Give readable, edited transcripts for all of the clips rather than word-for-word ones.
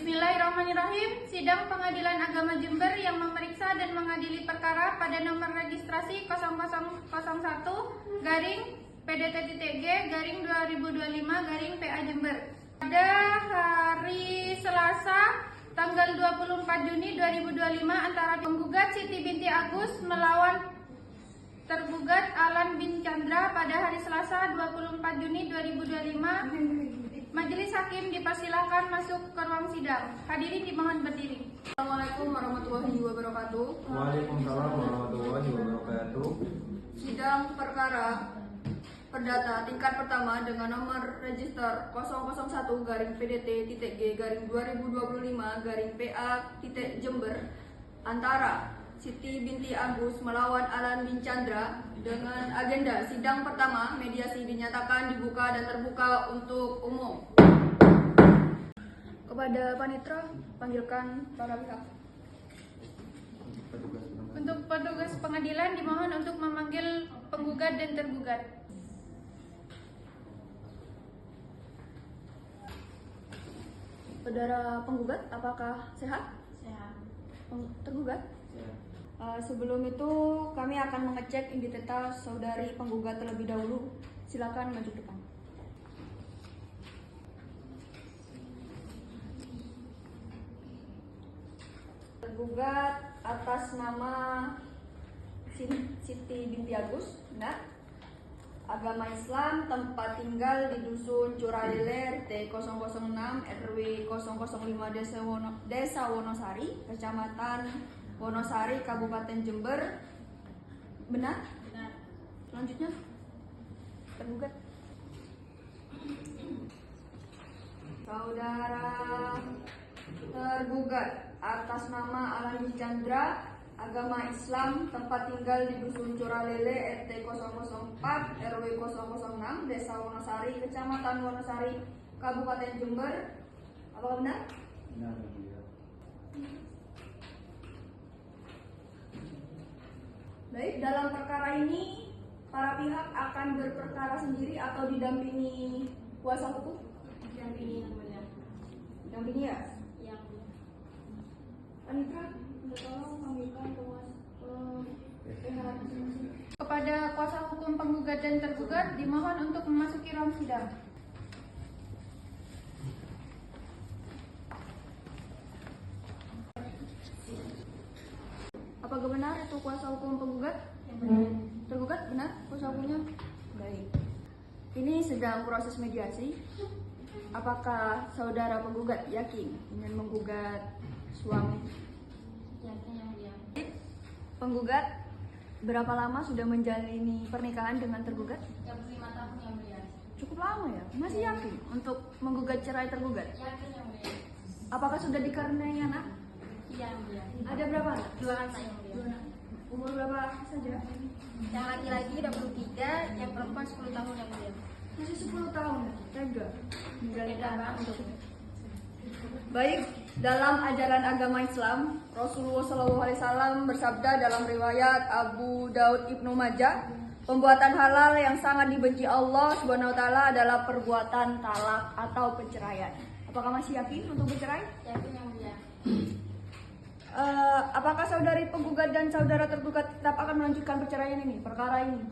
Bismillahirrahmanirrahim. Sidang Pengadilan Agama Jember yang memeriksa dan mengadili perkara pada nomor registrasi 0001 garing PDT.G garing 2025 garing PA Jember. Pada hari Selasa tanggal 24 Juni 2025 antara penggugat Siti binti Agus melawan tergugat Alan bin Chandra pada hari Selasa 24 Juni 2025. Majelis Hakim dipersilakan masuk ke ruang sidang. Hadirin dimohon berdiri. Assalamualaikum warahmatullahi wabarakatuh. Waalaikumsalam warahmatullahi wabarakatuh. Sidang perkara perdata tingkat pertama dengan nomor register 001 garing PDT.G garing 2025 garing PA Jember antara Siti binti Agus melawan Alan bin Chandra dengan agenda sidang pertama mediasi dinyatakan dibuka dan terbuka untuk umum. Kepada panitera, panggilkan para pihak. Untuk petugas pengadilan dimohon untuk memanggil penggugat dan tergugat. Saudara penggugat, apakah sehat? Sehat. Tergugat? Sebelum itu kami akan mengecek identitas saudari penggugat terlebih dahulu. Silakan maju depan. Tergugat atas nama Siti binti Agus, benar? Agama Islam, tempat tinggal di Dusun Curalele T006 RW 005 Desa Wonosari, Kecamatan Wonosari, Kabupaten Jember. Benar? Benar. Selanjutnya, tergugat. Saudara tergugat atas nama Alan bin Chandra, agama Islam, tempat tinggal di Dusun Curalele RT 004 RW 006 Desa Wonosari, Kecamatan Wonosari, Kabupaten Jember. Apakah benar? Benar. Baik, dalam perkara ini para pihak akan berperkara sendiri atau didampingi kuasa hukum? Didampingi yang mulia. Didampingi ya? Yang mulia. Panitra, minta tolong panggilkan pihak masing-masing. Kepada kuasa hukum penggugat dan tergugat dimohon untuk memasuki ruang sidang. Apakah benar itu kuasa hukum penggugat? Tergugat benar kuasa hukumnya? Baik. Ini sedang proses mediasi. Apakah saudara penggugat yakin ingin menggugat suami? Yakin yang mulia. Penggugat berapa lama sudah menjalani pernikahan dengan tergugat? 35 tahun yang mulia. Cukup lama ya? Masih yakin untuk menggugat cerai tergugat? Yakin yang mulia. Apakah sudah dikaruniai anak? Iya yang mulia. Ada berapa anak? 2 anak yang mulia. 2 anak. Umur berapa saja? Yang laki-laki 23, yang perempuan 10 tahun yang mulia. Masih 10 tahun. Tega. Menjalani Tega, anak Pak. untuk Baik, dalam ajaran agama Islam, Rasulullah SAW bersabda dalam riwayat Abu Daud Ibnu Majah, pembuatan halal yang sangat dibenci Allah SWT adalah perbuatan talak atau perceraian. Apakah masih yakin untuk bercerai? Yakin yang mulia. Apakah saudari penggugat dan saudara tergugat tetap akan melanjutkan perceraian ini, perkara ini?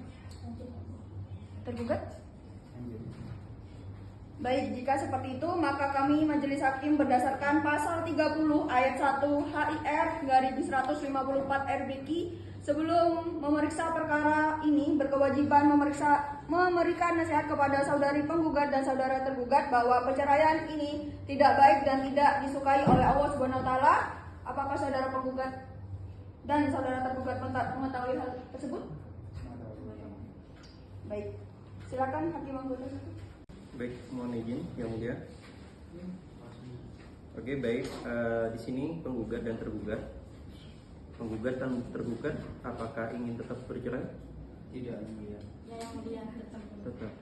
Tergugat? Baik, jika seperti itu, maka kami Majelis Hakim berdasarkan pasal 30 ayat 1 HIR garis 154 RBQ sebelum memeriksa perkara ini berkewajiban memberikan nasihat kepada saudari penggugat dan saudara tergugat bahwa perceraian ini tidak baik dan tidak disukai oleh Allah Subhanahu wa taala. Apakah saudara penggugat dan saudara tergugat mengetahui hal tersebut? Baik, silakan Hakim anggota. Baik, mohon izin yang mulia. Oke, baik. Di sini penggugat dan tergugat. Penggugat dan tergugat, apakah ingin tetap bercerai? Tidak, yang mulia. Ya yang mulia Tetap.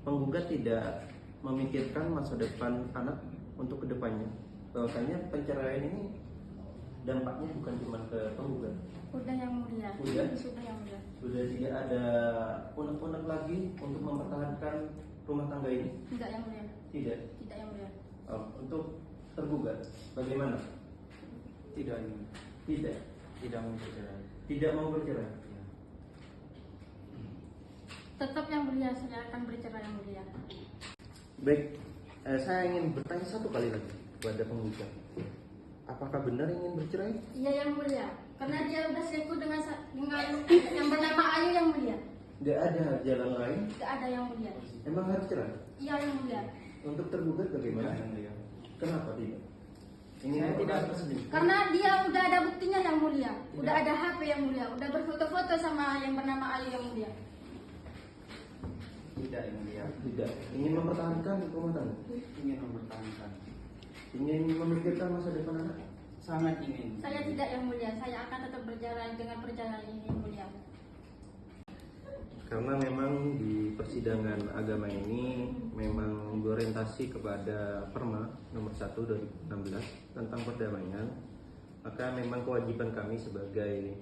Penggugat tidak memikirkan masa depan anak untuk kedepannya. Bahwasanya perceraian ini dampaknya bukan cuma ke penggugat. Sudah yang mulia. Sudah? Sudah yang mulia. Sudah tidak ada unek-unek lagi untuk mempertahankan rumah tangga ini? Tidak yang mulia. Tidak. Tidak yang mulia. Untuk tergugat, bagaimana? Tidak ingin, Tidak, tidak mau bercerai. tidak mau bercerai. Ya. Tetap yang mulia, saya akan bercerai yang mulia. Baik, saya ingin bertanya satu kali lagi kepada penggugat. Apakah benar ingin bercerai? Iya yang mulia, karena dia udah selingkuh dengan yang bernama Ayu yang mulia. Tidak ada jalan lain. Tidak ada yang mulia. Emang harus cerai? Iya yang mulia. Untuk tergugat bagaimana? Tidak, yang mulia. Kenapa tidak? Ingin Saya tidak mempertahankan sendiri. Karena dia udah ada buktinya yang mulia, udah ada HP yang mulia, udah berfoto-foto sama yang bernama Ayu yang mulia. Tidak, yang mulia. Tidak. Ingin mempertahankan rumah tangga. Ingin mempertahankan. Ingin memikirkan masa depan anak. Sangat ingin. Saya tidak yang mulia, saya akan tetap berjalan dengan perjalanan ini yang mulia. Karena memang di persidangan agama ini memang berorientasi kepada Perma nomor 1 2016 tentang perdamaian, maka memang kewajiban kami sebagai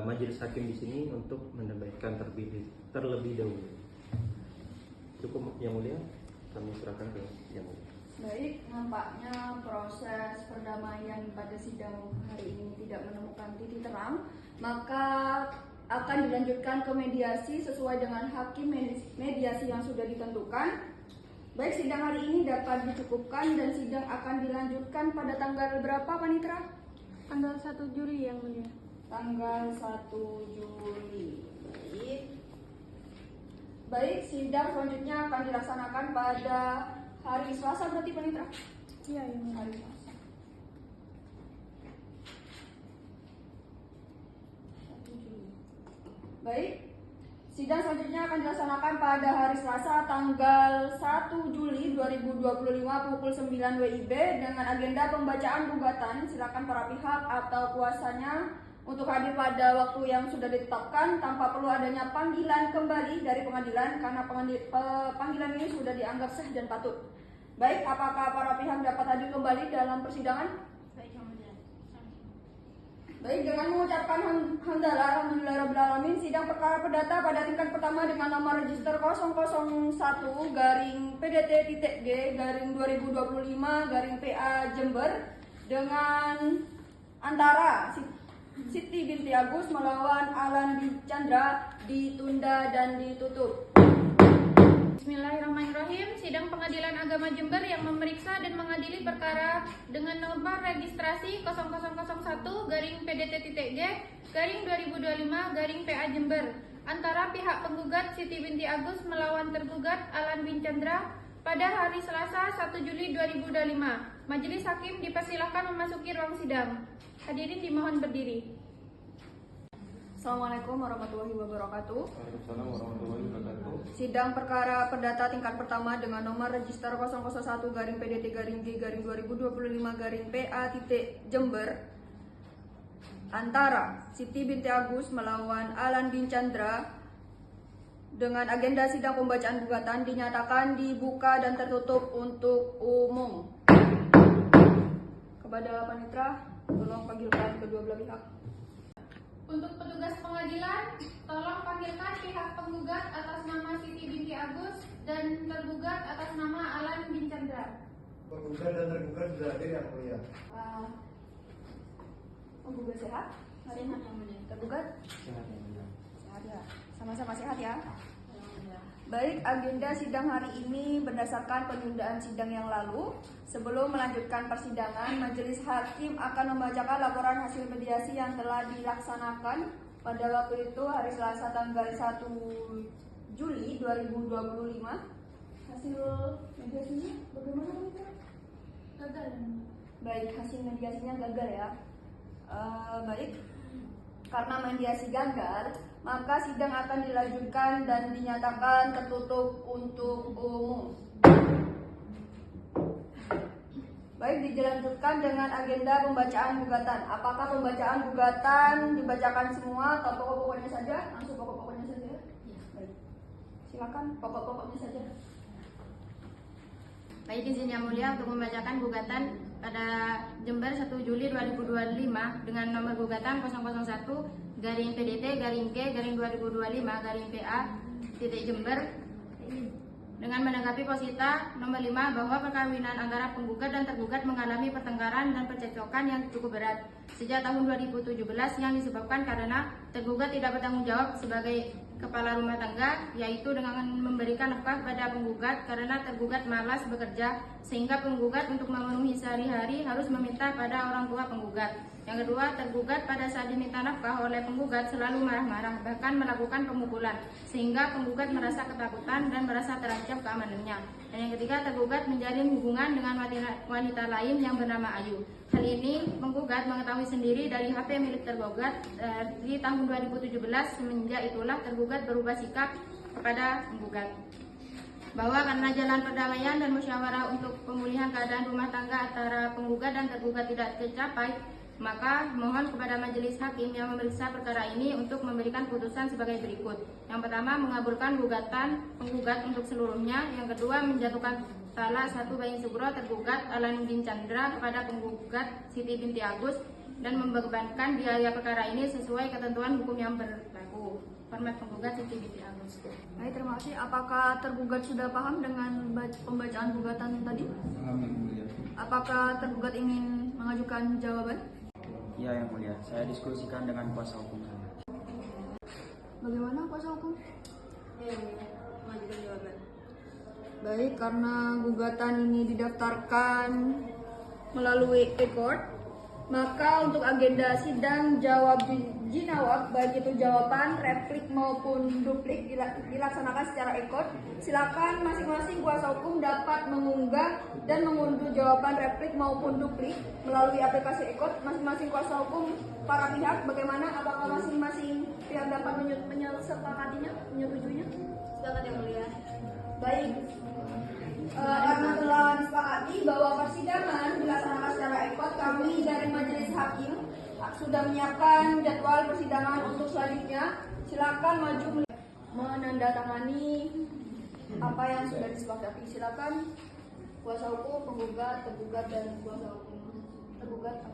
majelis hakim di sini untuk mendamaikan terlebih dahulu. Cukup yang mulia, kami serahkan ke yang mulia. Baik, nampaknya proses perdamaian pada sidang hari ini tidak menemukan titik terang, maka akan dilanjutkan ke mediasi sesuai dengan hakim mediasi yang sudah ditentukan. Baik, sidang hari ini dapat dicukupkan dan sidang akan dilanjutkan pada tanggal berapa, Panitra? Tanggal 1 Juli yang mulia. Tanggal 1 Juli. Baik, sidang selanjutnya akan dilaksanakan pada hari Selasa berarti, Panitra? Iya yang mulia. Hari Selasa. 1 Juli. Baik, sidang selanjutnya akan dilaksanakan pada hari Selasa tanggal 1 Juli 2025 pukul 9 WIB dengan agenda pembacaan gugatan. Silakan para pihak atau kuasanya untuk hadir pada waktu yang sudah ditetapkan tanpa perlu adanya panggilan kembali dari pengadilan karena panggilan ini sudah dianggap sah dan patut. Baik, apakah para pihak dapat hadir kembali dalam persidangan? Baik yang mulia. Baik, dengan mengucapkan hamdalah alhamdulillahirrahmanirrahim, sidang perkara perdata pada tingkat pertama dengan nomor register 001 garing PDT.G garing 2025 garing PA Jember dengan antara Siti binti Agus melawan Alan bin Chandra ditunda dan ditutup. Bismillahirrahmanirrahim. Sidang Pengadilan Agama Jember yang memeriksa dan mengadili perkara dengan nomor registrasi 0001 garing PDT.G garing 2025 garing PA Jember antara pihak penggugat Siti binti Agus melawan tergugat Alan bin Chandra pada hari Selasa 1 Juli 2025. Majelis hakim dipersilakan memasuki ruang sidang. Hadirin dimohon berdiri. Assalamualaikum warahmatullahi wabarakatuh. Waalaikumsalam warahmatullahi wabarakatuh. Sidang perkara perdata tingkat pertama dengan nomor register 001 garing PDT garing G garing 2025 garing PA titik Jember antara Siti binti Agus melawan Alan bin Chandra dengan agenda sidang pembacaan gugatan dinyatakan dibuka dan tertutup untuk umum. Kepada panitera, tolong panggilkan kedua belah pihak. Untuk petugas pengadilan, tolong panggilkan pihak penggugat atas nama Siti binti Agus dan tergugat atas nama Alan bin Chandra. Penggugat dan tergugat sudah hadir yang mulia. Penggugat sehat? Sehat yang mulia. Tergugat? Sehat, yang mulia. Sehat ya. Sama-sama sehat ya. Baik, agenda sidang hari ini berdasarkan penundaan sidang yang lalu. Sebelum melanjutkan persidangan, majelis hakim akan membacakan laporan hasil mediasi yang telah dilaksanakan pada waktu itu hari Selasa tanggal 1 Juli 2025. Hasil mediasinya bagaimana? Gagal. Baik, hasil mediasinya gagal ya. Baik, karena mediasi gagal, maka sidang akan dilanjutkan dan dinyatakan tertutup untuk umum. Baik, dilanjutkan dengan agenda pembacaan gugatan. Apakah pembacaan gugatan dibacakan semua atau pokok-pokoknya saja? Langsung pokok-pokoknya saja. Baik, silakan pokok-pokoknya saja. Baik, izin yang mulia untuk membacakan gugatan pada Jember 1 Juli 2025 dengan nomor gugatan 001 garing PDT garing G garing 2025 garing PA titik Jember dengan menanggapi posita nomor 5 bahwa perkawinan antara penggugat dan tergugat mengalami pertengkaran dan percekcokan yang cukup berat sejak tahun 2017 yang disebabkan karena tergugat tidak bertanggung jawab sebagai kepala rumah tangga, yaitu dengan memberikan nafkah pada penggugat karena tergugat malas bekerja sehingga penggugat untuk memenuhi sehari-hari harus meminta pada orang tua penggugat. Yang kedua, tergugat pada saat diminta nafkah oleh penggugat selalu marah-marah, bahkan melakukan pemukulan, sehingga penggugat merasa ketakutan dan merasa terancam keamanannya. Dan yang ketiga, tergugat menjalin hubungan dengan wanita lain yang bernama Ayu. Hal ini penggugat mengetahui sendiri dari HP milik tergugat di tahun 2017. Semenjak itulah tergugat berubah sikap kepada penggugat bahwa karena jalan perdamaian dan musyawarah untuk pemulihan keadaan rumah tangga antara penggugat dan tergugat tidak tercapai, maka mohon kepada majelis hakim yang memeriksa perkara ini untuk memberikan putusan sebagai berikut. Yang pertama, mengabulkan gugatan penggugat untuk seluruhnya. Yang kedua, menjatuhkan talak 1 Bayin Sugro tergugat Alan bin Chandra kepada penggugat Siti binti Agus dan membebankan biaya perkara ini sesuai ketentuan hukum yang berlaku. Hormat penggugat Siti binti Agus. Baik, terima kasih. Apakah tergugat sudah paham dengan pembacaan gugatan tadi? Paham yang mulia. Apakah tergugat ingin mengajukan jawaban? Iya yang mulia, saya diskusikan dengan kuasa hukum saya. Bagaimana kuasa hukum? Mengajukan jawaban. Baik, karena gugatan ini didaftarkan melalui e-court, maka untuk agenda sidang jawab jinawab, baik itu jawaban, replik maupun duplik dilaksanakan secara e-court. Silakan masing-masing kuasa hukum dapat mengunggah dan mengunduh jawaban replik maupun duplik melalui aplikasi e-court. Masing-masing kuasa hukum para pihak, bagaimana? Apakah masing-masing pihak dapat menyepakatinya, menyetujuinya? Silakan yang mulia. Baik, karena telah disepakati bahwa persidangan dilaksanakan secara e-court, kami dari majelis hakim sudah menyiapkan jadwal persidangan untuk selanjutnya. Silakan maju menandatangani apa yang sudah disepakati. Silakan kuasa hukum, penggugat, tergugat dan kuasa hukum tergugat.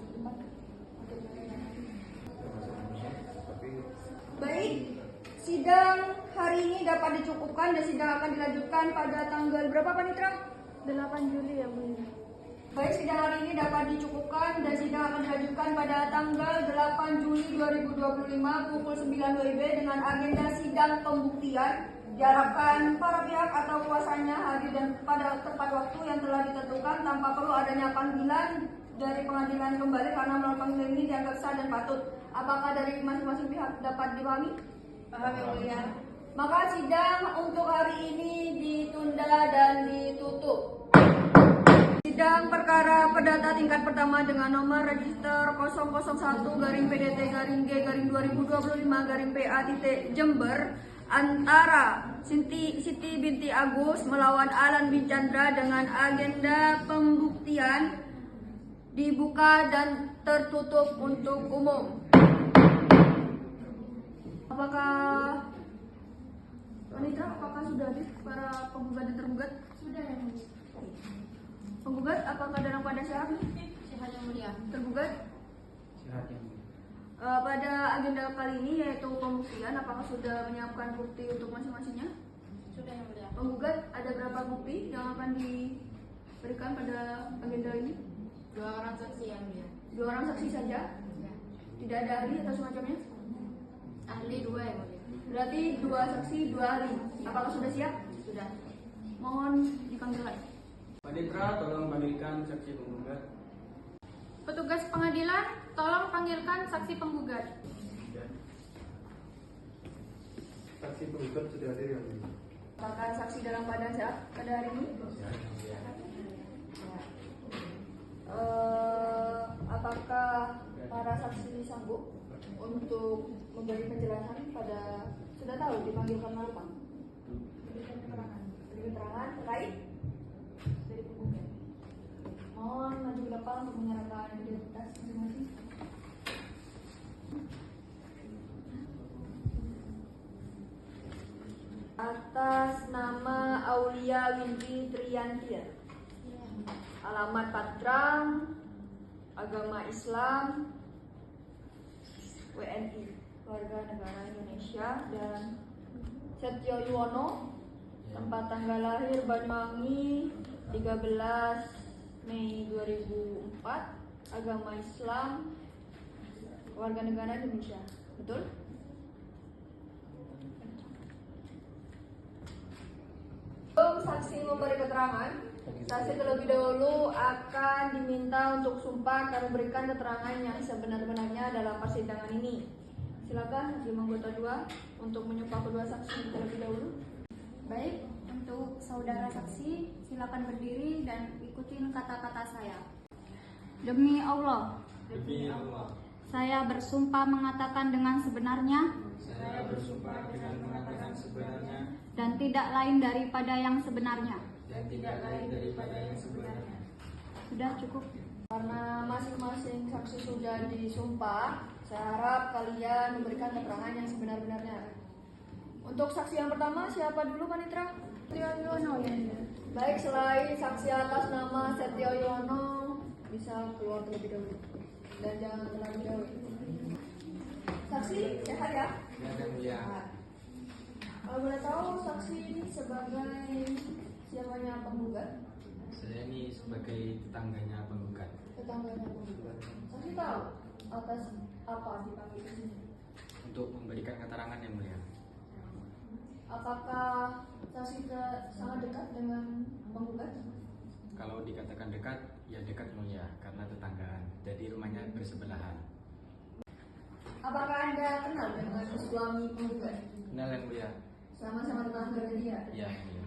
Baik, sidang hari ini dapat dicukupkan dan sidang akan dilanjutkan pada tanggal berapa, Panitra? 8 Juli ya, Bu. Baik, sidang hari ini dapat dicukupkan dan sidang akan dilanjutkan pada tanggal 8 Juli 2025 pukul 9 WIB dengan agenda sidang pembuktian. Diharapkan para pihak atau kuasanya hadir dan pada tepat waktu yang telah ditentukan tanpa perlu adanya panggilan dari pengadilan kembali karena melalui panggilan ini dianggap sah dan patut. Apakah dari masing-masing pihak dapat dipahami? Paham yang mulia. Maka sidang untuk hari ini ditunda dan ditutup. Sidang perkara perdata tingkat pertama dengan nomor register 001-G-2025-PA Jember antara Siti binti Agus melawan Alan bin Chandra dengan agenda pembuktian dibuka dan tertutup untuk umum. Apakah Panitra, apakah sudah hadir para penggugat dan tergugat? Sudah yang mulia. Penggugat, apakah dalam keadaan sehat? Sehat yang mulia. Tergugat? Sehat yang mulia. Pada agenda kali ini yaitu pembuktian, apakah sudah menyiapkan bukti untuk masing-masingnya? Sudah yang mulia. Penggugat, ada berapa bukti yang akan diberikan pada agenda ini? 2 orang saksi yang mulia. 2 orang saksi saja? Ya. Tidak ada ahli atau semacamnya? Ahli 2 yang mulia. Berarti 2 saksi, 2 ahli. Apakah sudah siap? Sudah. Mohon dipanggilkan. Panitra, tolong panggilkan saksi penggugat. Petugas pengadilan, tolong panggilkan saksi penggugat. Saksi penggugat sudah hadir yang mulia. Apakah saksi dalam keadaan sehat pada hari ini? Apakah para saksi sanggup untuk memberi penjelasan pada, sudah tahu dipanggilkan apa? Beri keterangan terkait dari penggugat. Mohon maju ke depan untuk menyerahkan identitas masing-masing. Atas nama Aulia Winti Triyantia, alamat Patrang, agama Islam, WNI, warga negara Indonesia, dan Setyo Yuwono, Tempat tanggal lahir Banyuwangi 13 Mei 2004, agama Islam, warga negara Indonesia. Betul? Sebelum saksi memberi keterangan, saksi terlebih dahulu akan diminta untuk sumpah akan memberikan keterangan yang sebenar-benarnya dalam persidangan ini. Silakan hakim anggota 2 untuk menyumpah kedua saksi terlebih dahulu. Baik, untuk saudara saksi, silakan berdiri dan ikutin kata-kata saya. Demi Allah, saya bersumpah mengatakan dengan sebenarnya dan tidak lain daripada yang sebenarnya. Sudah cukup. Karena masing-masing saksi sudah disumpah, saya harap kalian memberikan keterangan yang sebenar-benarnya. Untuk saksi yang pertama, siapa dulu Panitra? Setio Yono ya. Baik, selain saksi atas nama Setio Yono, bisa keluar terlebih dahulu. Dan jangan terlalu jauh. Saksi, sehat ya? Ya. Kalau boleh tahu, saksi sebagai siapanya penggugat? Saya ini sebagai tetangganya penggugat. Tetangganya penggugat. Saksi tahu atas apa dipanggil ke sini? Untuk memberikan keterangan yang mulia. Apakah saksi sangat dekat dengan penggugat? Kalau dikatakan dekat, ya dekat mulia karena tetanggaan. Jadi rumahnya bersebelahan. Apakah Anda kenal dengan suami penggugat? Kenal yang mulia? Sama-sama tetangga dengan dia? Iya yang mulia.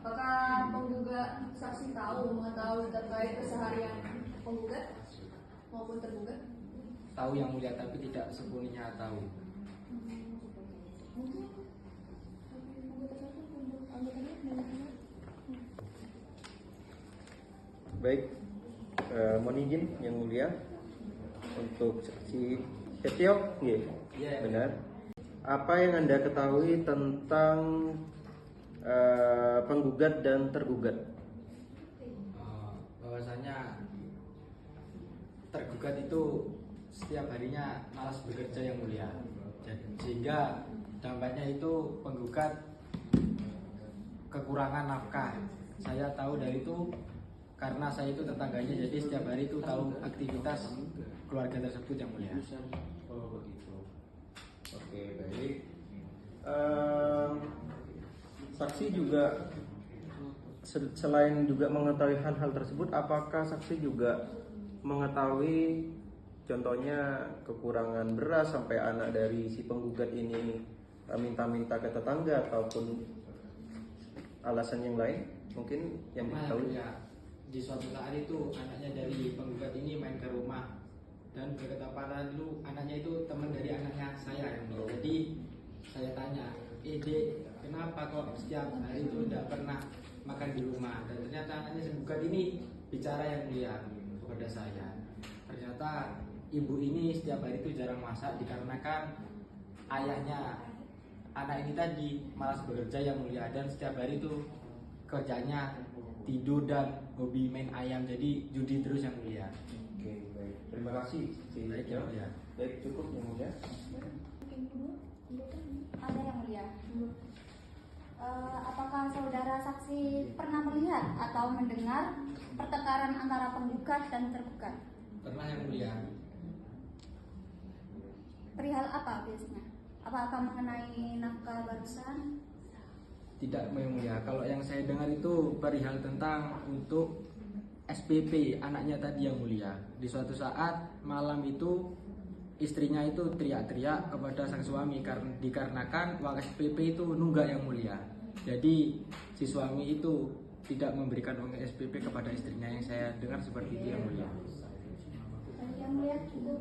Apakah penggugat saksi mengetahui terkait keseharian penggugat maupun tergugat? Tahu yang mulia tapi tidak sepenuhnya tahu. Mungkin penggugat satu untuk anggotanya dengan Baik, mohon izin yang mulia untuk saksi Setio, Iya. benar. Apa yang Anda ketahui tentang penggugat dan tergugat? Bahwasanya tergugat itu setiap harinya malas bekerja yang mulia. Sehingga dampaknya itu penggugat kekurangan nafkah. Saya tahu dari itu karena saya itu tetangganya, jadi setiap hari itu tahu aktivitas keluarga tersebut yang mulia. Oh begitu. Oke, baik. Saksi juga selain juga mengetahui hal-hal tersebut, apakah saksi juga mengetahui contohnya kekurangan beras sampai anak dari si penggugat ini minta-minta ke tetangga ataupun alasan yang lain mungkin yang diketahui? Ya, di suatu saat itu anaknya dari penggugat ini main ke rumah dan berketepatan dulu anaknya itu teman dari anaknya saya yang mulia. Jadi saya tanya, Dek, kenapa kok setiap hari itu tidak pernah makan di rumah? Dan ternyata anaknya si penggugat ini bicara yang mulia kepada saya. Ternyata ibu ini setiap hari itu jarang masak dikarenakan ayahnya anak ini tadi malas bekerja yang mulia, dan setiap hari itu kerjanya tidur dan hobi main ayam, jadi judi terus yang mulia. Oke, baik. Terima kasih. Baik yang mulia. Baik, cukup yang mulia. Ada yang mulia. Apakah saudara saksi pernah melihat atau mendengar pertengkaran antara penggugat dan tergugat? Pernah yang mulia. Perihal apa biasanya? Apakah mengenai nafkah warisan? Tidak yang mulia. Kalau yang saya dengar itu perihal tentang untuk SPP anaknya tadi yang mulia. Di suatu saat malam itu istrinya itu teriak-teriak kepada sang suami dikarenakan uang SPP itu nunggak yang mulia. Jadi si suami itu tidak memberikan uang SPP kepada istrinya, yang saya dengar seperti itu yang mulia. Yang mulia cukup.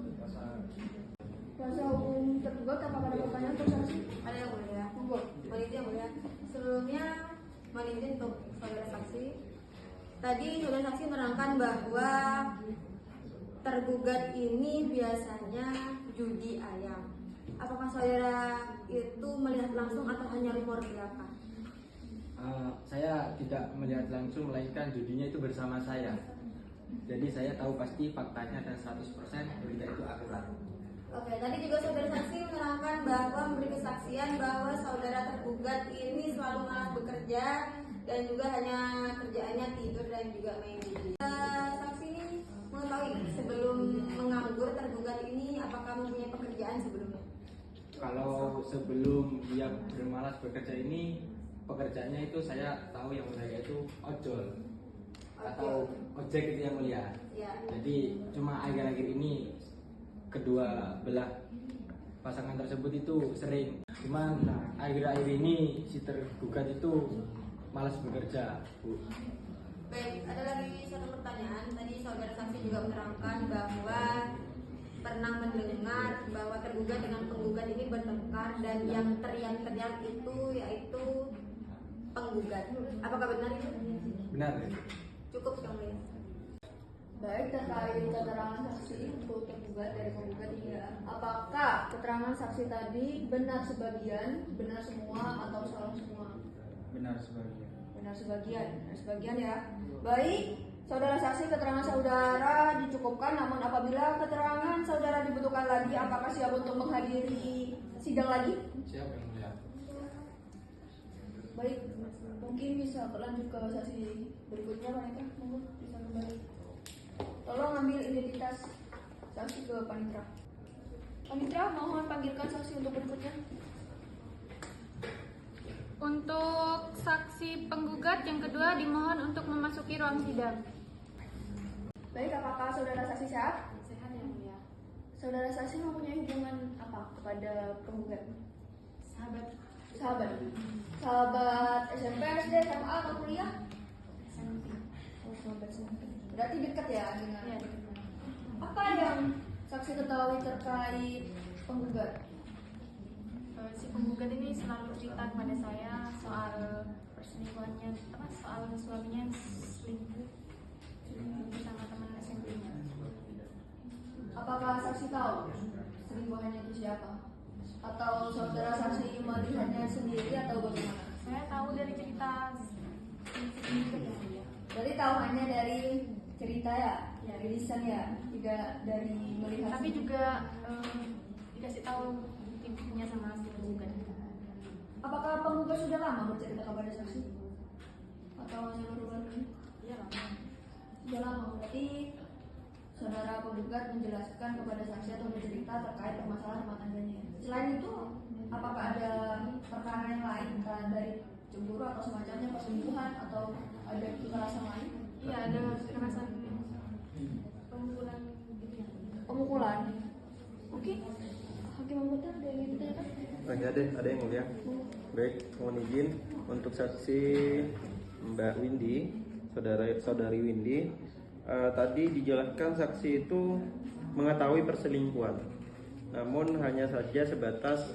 kuasa hukum tergugat apakah ada pertanyaan untuk saksi? Ada yang mulia. Monggo. Mohon yang mulia. Sebelumnya mohon izin untuk saudara saksi. Tadi saudara saksi menerangkan bahwa tergugat ini biasanya judi ayam. Apakah saudara itu melihat langsung atau hanya rumor belaka? Saya tidak melihat langsung, melainkan judinya itu bersama saya. Jadi saya tahu pasti faktanya dan 100% berita itu akurat. Oke, tadi juga saudara saksi menerangkan bahwa memberi kesaksian bahwa saudara tergugat ini selalu malas bekerja dan juga hanya kerjaannya tidur dan juga main judi. Saksi ini mengetahui sebelum menganggur tergugat ini apakah mempunyai pekerjaan sebelumnya? Kalau sebelum dia bermalas bekerja ini, pekerjaannya itu saya tahu yang mulia itu ojol atau ojek itu yang mulia. Ya. Jadi cuma akhir-akhir ini kedua belah pasangan tersebut itu sering. Cuman akhir-akhir ini si tergugat itu malas bekerja, Bu. Baik, ada lagi satu pertanyaan. Tadi saudara saksi juga menerangkan bahwa pernah mendengar bahwa tergugat dengan penggugat ini bertengkar dan yang teriak-teriak itu yaitu penggugat. Apakah benar itu? Benar. Cukup yang mulia. Baik, terkait keterangan saksi untuk tergugat dari penggugat ini, apakah keterangan saksi tadi benar sebagian, benar semua, atau salah semua? Benar sebagian. Benar sebagian ya. Baik, saudara saksi, keterangan saudara dicukupkan, namun apabila keterangan saudara dibutuhkan lagi, apakah siap untuk menghadiri sidang lagi? Siap yang mulia. Baik, mungkin bisa berlanjut ke saksi berikutnya, mereka monggo bisa kembali. Tolong ambil identitas saksi ke Panitra. Panitra, mohon panggilkan saksi untuk berikutnya. Untuk saksi penggugat yang kedua dimohon untuk memasuki ruang sidang. Baik, apakah saudara saksi sehat? Sehat yang mulia. Saudara saksi mempunyai hubungan apa kepada penggugat? Sahabat. Sahabat SMP, SD, SMA, atau kuliah? SMP. Oh, sahabat SMP. Berarti dekat ya dengan. Ya, dekat. Apa yang saksi ketahui terkait penggugat? Si penggugat ini selalu cerita kepada saya soal perselingkuhannya, soal suaminya selingkuh sama teman SMP-nya. Apakah saksi tahu selingkuhannya itu siapa? Atau saudara saksi melihatnya sendiri atau bagaimana? Saya tahu dari cerita si Berarti tahu hanya dari cerita ya, dari lisan ya, tidak dari melihat. tapi juga dikasih tahu ibunya sama si penggugat. Apakah penggugat sudah lama bercerita kepada saksi? Atau hanya baru-baru ini? Iya lah. Sudah lama, berarti saudara penggugat menjelaskan kepada saksi atau bercerita terkait permasalahan rumah tangganya. Selain itu, apakah ada perkara yang lain, entah dari cemburu atau semacamnya, perselingkuhan atau ada kekerasan lain? Iya, ada kekerasan pemukulan. Pemukulan. Oke. Hakim anggota ada yang ditanyakan? Ada yang mulia. Baik, mohon izin untuk saksi Mbak Windy, saudari Windy. Tadi dijelaskan saksi itu mengetahui perselingkuhan, namun hanya saja sebatas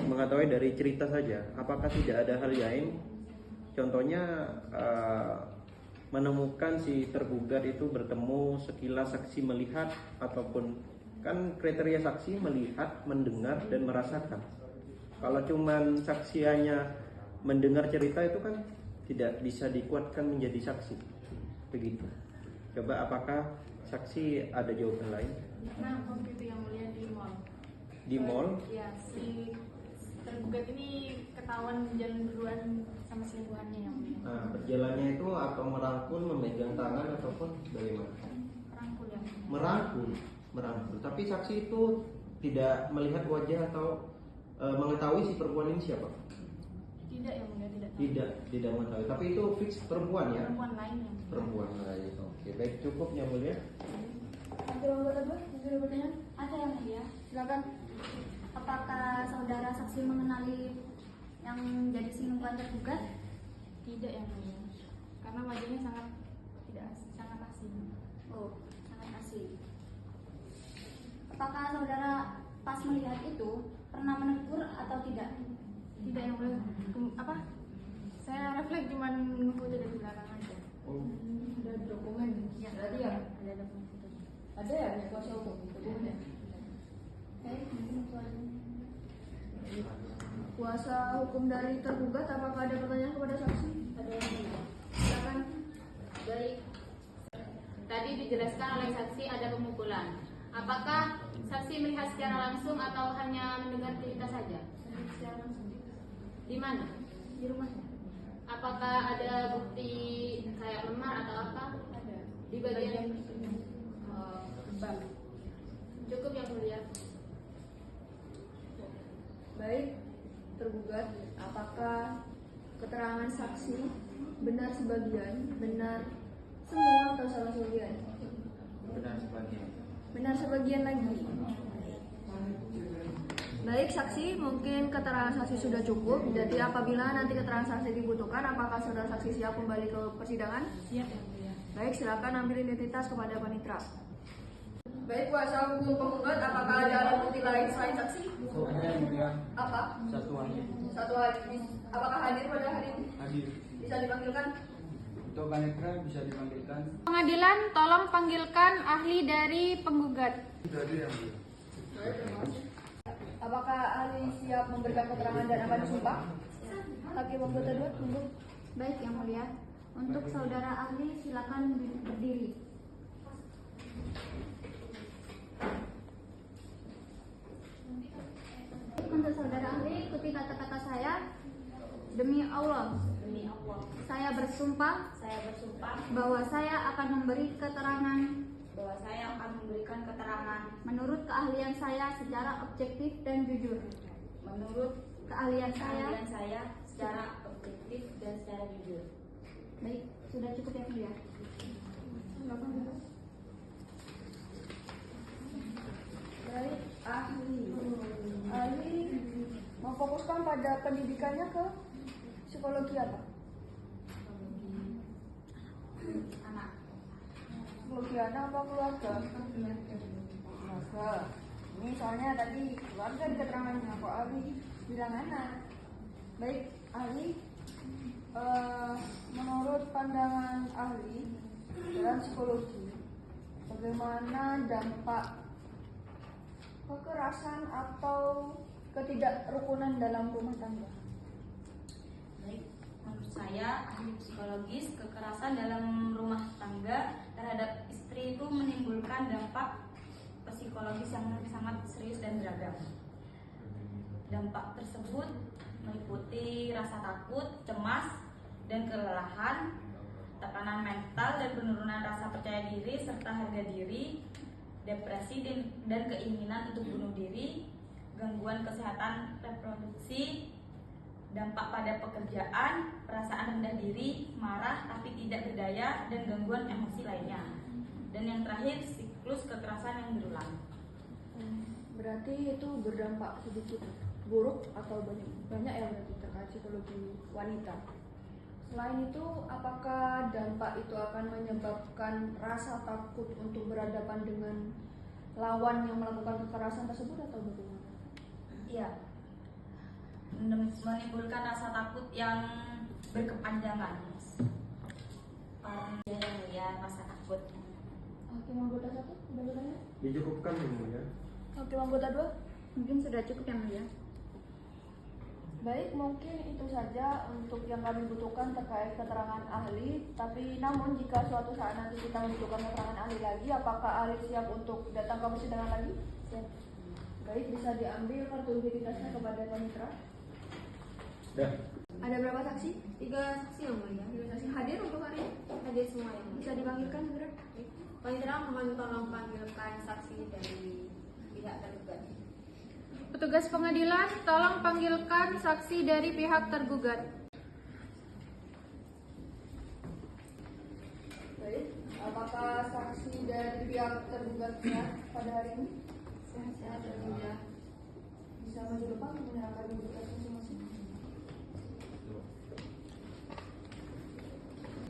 mengetahui dari cerita saja. Apakah tidak ada hal lain? Contohnya menemukan si tergugat itu bertemu sekilas saksi melihat, ataupun kan kriteria saksi melihat, mendengar, dan merasakan. Kalau cuman saksi hanya mendengar cerita itu kan tidak bisa dikuatkan menjadi saksi. Begitu. Coba apakah saksi ada jawaban lain? Nah, waktu itu yang mulia di mall. Di mall? Ya, si tergugat ini ketahuan jalan duluan sama selingkuhannya yang mulia. Nah, berjalannya itu atau merangkul, memegang tangan, ataupun bagaimana? Rangkul yang mulia. Merangkul. Tapi saksi itu tidak melihat wajah atau mengetahui si perempuan ini siapa? Tidak yang mulia, tidak tahu. Tidak mengetahui. Tapi itu fix perempuan ya? Perempuan lain yang mulia. Perempuan lain. Oke, baik, cukup yang mulia. Hakim anggota dua, ada pertanyaan? Ada yang mulia. Silakan. Apakah saudara saksi mengenali yang jadi selingkuhan tergugat? Tidak yang mulia. Karena wajahnya sangat asing. Oh, sangat asing. Apakah saudara pas melihat itu pernah menegur atau tidak? Tidak yang mulia. Saya refleks cuma nunggu dari belakang aja. Oh, ada dokumen. Ya, Berarti ya ada dokumen itu. ada ya punya kuasa hukum dokumennya. Oke, kuasa hukum dari tergugat, apakah ada pertanyaan kepada saksi? Ada yang mulia. Silakan. Baik. Tadi dijelaskan oleh saksi ada pemukulan. Apakah saksi melihat secara langsung atau hanya mendengar cerita saja? Di mana? Di rumahnya. Apakah ada bukti kayak memar atau apa? Ada. Di bagian Bang. cukup yang mulia. Baik, tergugat, apakah keterangan saksi benar sebagian, benar semua atau salah sebagian? Benar sebagian. Benar sebagian lagi. Baik, saksi, mungkin keterangan saksi sudah cukup. Jadi apabila nanti keterangan saksi dibutuhkan, apakah saudara saksi siap kembali ke persidangan? Siap. Baik, silakan ambil identitas kepada panitra. Baik, kuasa hukum penggugat, apakah ada alat bukti lain selain saksi? Ada yang mulia. Apa? Satu hanya. Satu hari. Apakah hadir pada hari ini? Hadir. Bisa dipanggilkan? Untuk panitra bisa dipanggilkan. Pengadilan, tolong panggilkan ahli dari penggugat. Sudah hadir yang mulia. Apakah ahli siap memberikan keterangan dan akan disumpah? Hakim anggota 2, tunggu. Baik yang mulia. Untuk saudara ahli silakan berdiri. Untuk saudara ahli ikuti kata-kata saya. Demi Allah. Demi Allah, Saya bersumpah saya bersumpah bahwa saya akan memberi keterangan bahwa saya akan memberikan keterangan menurut keahlian saya secara objektif dan jujur. menurut Keahlian keahlian saya. saya secara objektif dan secara jujur. Baik, sudah cukup yang mulia. Baik, ahli. Ahli memfokuskan pada pendidikannya ke psikologi apa? Anak. Psikologi anak apa keluarga? Keluarga. Ini soalnya tadi keluarga di keterangannya, kok ahli bilang anak. Baik, ahli. Menurut pandangan ahli dalam psikologi, bagaimana dampak kekerasan atau ketidakrukunan dalam rumah tangga? Baik, menurut saya ahli psikologis, kekerasan dalam rumah tangga terhadap istri itu menimbulkan dampak psikologis yang sangat serius dan beragam. Dampak tersebut meliputi rasa takut, cemas, dan kelelahan, tekanan mental dan penurunan rasa percaya diri serta harga diri, depresi dan keinginan untuk bunuh diri, gangguan kesehatan reproduksi, dampak pada pekerjaan, perasaan rendah diri, marah tapi tidak berdaya, dan gangguan emosi lainnya. Dan yang terakhir, siklus kekerasan yang berulang. Berarti itu berdampak sedikit buruk atau banyak ya berarti terkait psikologi wanita. Selain itu, apakah dampak itu akan menyebabkan rasa takut untuk berhadapan dengan lawan yang melakukan kekerasan tersebut atau bagaimana? Iya, menimbulkan rasa takut yang berkepanjangan. Yang mulia, rasa takut. Hakim anggota 1, ada bertanya? Dicukupkan yang mulia. Hakim anggota 2? Mungkin sudah cukup yang mulia. Baik, mungkin itu saja untuk yang kami butuhkan terkait keterangan ahli. Tapi namun jika suatu saat nanti kita membutuhkan keterangan ahli lagi, apakah ahli siap untuk datang ke persidangan lagi? Siap. Baik, bisa diambil kartu identitasnya kepada panitra. Dah. Ada berapa saksi? 3 saksi yang mulia. Saksi hadir untuk hari ini? Hadir semua yang mulia. Bisa dipanggilkan segera? Panitra mohon tolong panggilkan saksi dari pihak tergugat. Petugas pengadilan, tolong panggilkan saksi dari pihak tergugat. Baik, apakah saksi dari pihak tergugatnya pada hari ini? Sehat-sehat dan mulia. Bisa maju depan menyerahkan identitas masing-masing.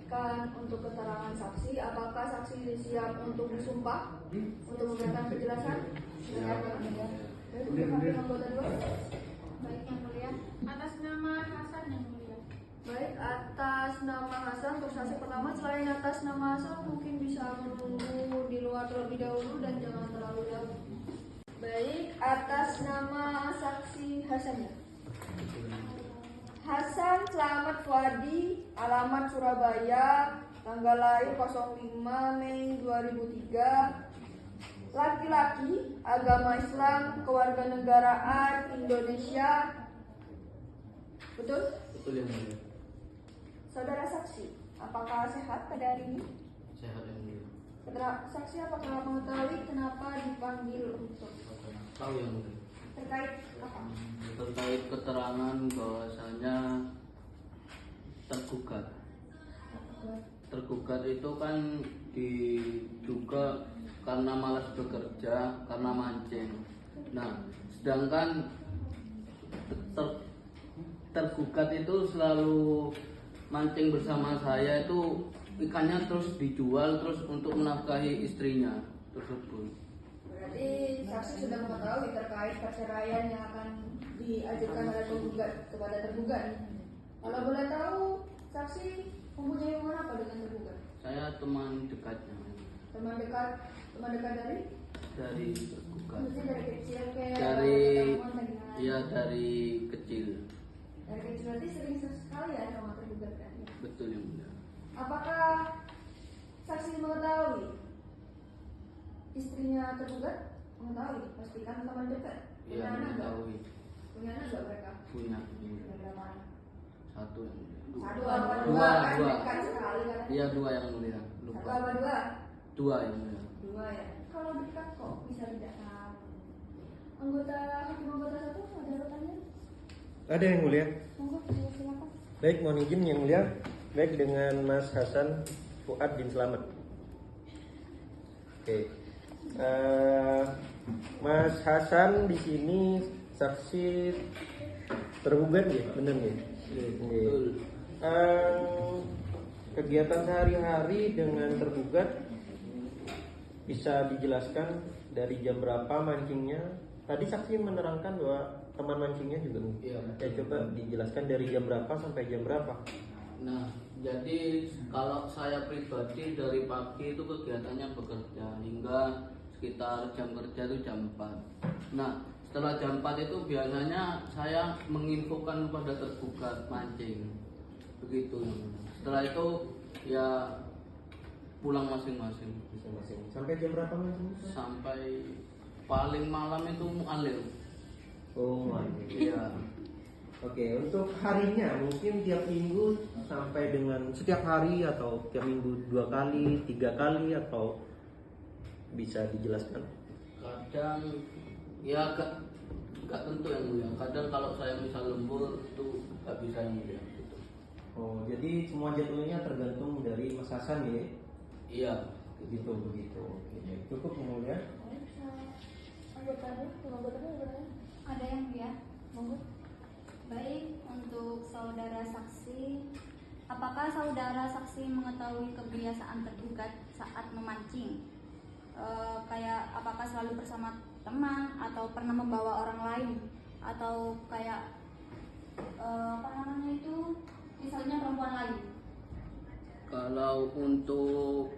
Kan untuk keterangan saksi, apakah saksi siap untuk disumpah untuk memberikan penjelasan? Siap. Baik, untuk hakim anggota 2. Baik yang mulia. Atas nama Hasan yang mulia. Baik, atas nama Hasan untuk saksi pertama, selain atas nama Hasan mungkin bisa menunggu di luar terlebih dahulu dan jangan terlalu jauh. Baik, atas nama saksi Hasan ya. Hasan Slamet Fuadi, alamat Surabaya, tanggal lahir 05 Mei 2003, laki-laki, agama Islam, kewarganegaraan Indonesia. Betul? Betul yang mulia. Saudara saksi, apakah sehat pada hari ini? Sehat yang mulia. Saudara saksi, apakah mengetahui kenapa dipanggil untuk Tahu yang mulia. terkait apa? Terkait keterangan bahwasanya tergugat itu kan diduga karena malas bekerja, karena mancing. Nah, sedangkan tergugat itu selalu mancing bersama saya, itu ikannya terus dijual terus untuk menafkahi istrinya tersebut. Berarti saksi sudah mengetahui terkait perceraian yang akan diajukan oleh penggugat kepada tergugat. Kalau boleh tahu, saksi mempunyai hubungan apa dengan tergugat? Saya teman dekatnya Teman dekat dari tergugat. maksudnya dari kecil kayak Dari ketemuan dengan- ya dari kecil. Dari kecil berarti sering sekali ya sama tergugat kan? Betul yang mulia. Apakah saksi mengetahui istrinya tergugat? Mengetahui, pastikan teman dekat. Iya, Punya anak nggak? mengetahui. Punya anak nggak mereka? Punya Punya berapa anak? satu yang mulia. Satu apa dua? Dua, Kan dua. dekat sekali kan? Iya, dua yang mulia. Satu Lupa. apa dua? Dua yang mulia. Dua ya. Kalau dekat kok bisa tidak tahu. Anggota hakim anggota satu ada pertanyaan? Ada yang mulia. Monggo silakan. Baik, mohon izin yang mulia. Baik, dengan Mas Hasan Fuad bin Slamet. Oke. Mas Hasan di sini saksi tergugat ya, benar ya? Betul. Kegiatan sehari-hari dengan tergugat bisa dijelaskan dari jam berapa mancingnya? Tadi saksi menerangkan bahwa teman mancingnya juga. Iya. Ya, coba dijelaskan dari jam berapa sampai jam berapa? Nah, jadi kalau saya pribadi dari pagi itu kegiatannya bekerja hingga sekitar jam kerja itu jam 4. Nah, setelah jam 4 itu biasanya saya menginfokan kepada tergugat mancing. Begitu. Setelah itu ya pulang masing-masing. Masing-masing. Sampai jam berapa mancing? Sampai paling malam itu mu'alim. Oh, Iya. Oke, untuk harinya mungkin tiap minggu sampai dengan setiap hari atau tiap minggu 2 kali, 3 kali atau bisa dijelaskan? Kadang ya gak tentu yang mulia. Kadang kalau saya misal lembur itu gak bisa yang mulia gitu. Oh, jadi semua jadwalnya tergantung dari Mas Hasan ya? Iya. Begitu. Oke, cukup yang mulia. Ada yang ya? Monggo. Baik, untuk saudara saksi, apakah saudara saksi mengetahui kebiasaan tergugat saat memancing? Kayak apakah selalu bersama teman atau pernah membawa orang lain atau kayak apa namanya itu misalnya perempuan lain? Kalau untuk